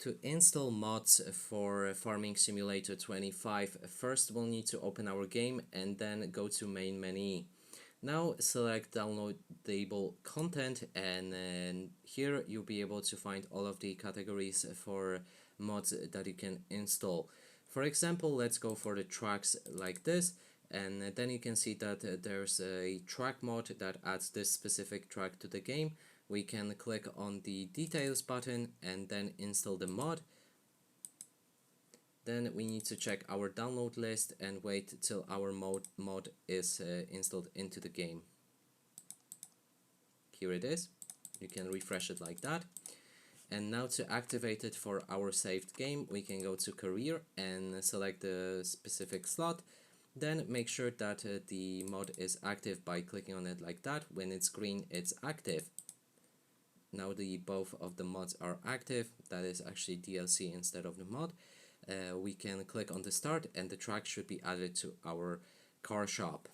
To install mods for Farming Simulator 25, first we'll need to open our game and then go to main menu. Now select downloadable content, and then here you'll be able to find all of the categories for mods that you can install. For example, let's go for the tracks like this, and then you can see that there's a track mod that adds this specific track to the game. We can click on the details button and then install the mod. Then we need to check our download list and wait till our mod is installed into the game. Here it is. You can refresh it like that. And now to activate it for our saved game, we can go to career and select the specific slot. Then make sure that the mod is active by clicking on it like that. When it's green, it's active. Now both of the mods are active. That is actually DLC instead of the mod. We can click on the start and the track should be added to our car shop.